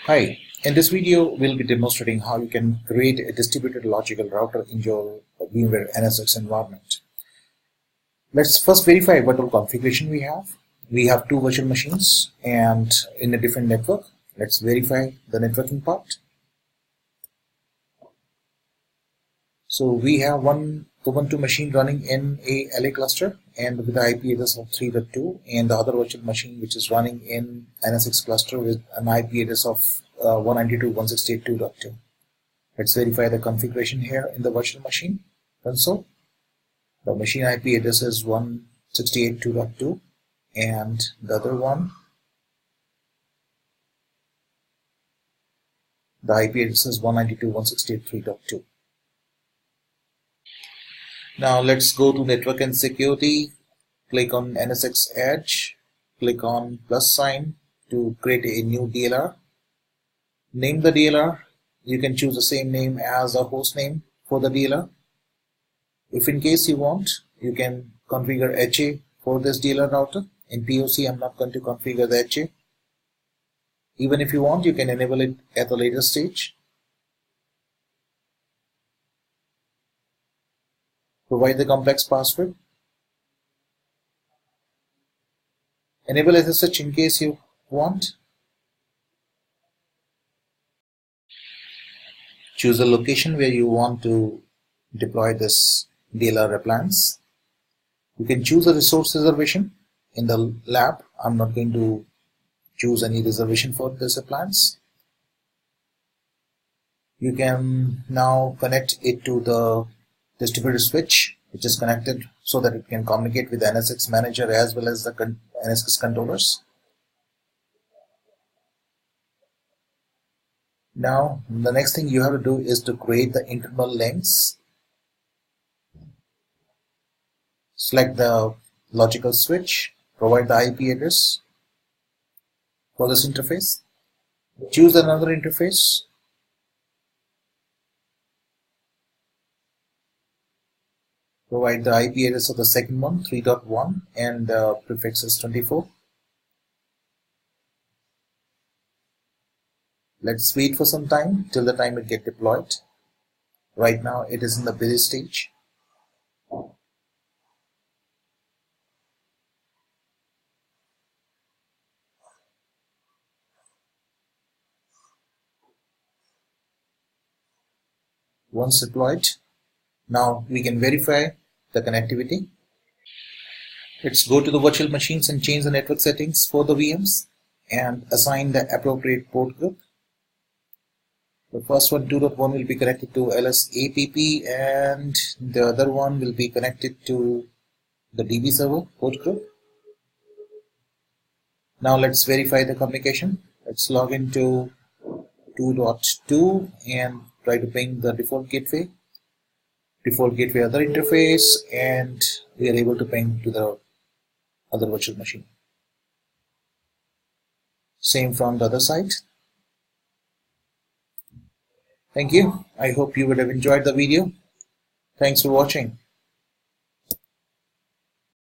Hi, in this video we'll be demonstrating how you can create a distributed logical router in your VMware NSX environment. Let's first verify what all configuration we have. We have two virtual machines and in a different network. Let's verify the networking part. So we have one Ubuntu machine running in a LA cluster and with the IP address of 3.2, and the other virtual machine which is running in NSX cluster with an IP address of 192.168.2.2. Let's verify the configuration here in the virtual machine console. The machine IP address is 168.2.2 and the other one, the IP address is 192.168.3.2. Now let's go to Network and Security, click on NSX Edge, click on plus sign to create a new DLR. Name the DLR. You can choose the same name as a host name for the DLR. If in case you want, you can configure HA for this DLR router. In POC, I'm not going to configure the HA. Even if you want, you can enable it at a later stage. Provide the complex password. Enable SSH in case you want. Choose a location where you want to deploy this DLR appliance. You can choose a resource reservation in the lab. I'm not going to choose any reservation for this appliance. You can now connect it to the distributed switch, which is connected so that it can communicate with the NSX manager as well as the NSX controllers. Now, the next thing you have to do is to create the internal links. Select the logical switch, provide the IP address for this interface. Choose another interface. Provide the IP address of the second one, 3.1, and the prefix is 24. Let's wait for some time till the time it gets deployed. Right now it is in the busy stage. Once deployed, now we can verify the connectivity. Let's go to the virtual machines and change the network settings for the VMs and assign the appropriate port group. The first one, 2.1, will be connected to LS-APP and the other one will be connected to the DB server port group. Now let's verify the communication. Let's log into 2.2 and try to ping the default gateway other interface, and we are able to ping to the other virtual machine. Same from the other side. Thank you. I hope you would have enjoyed the video. Thanks for watching.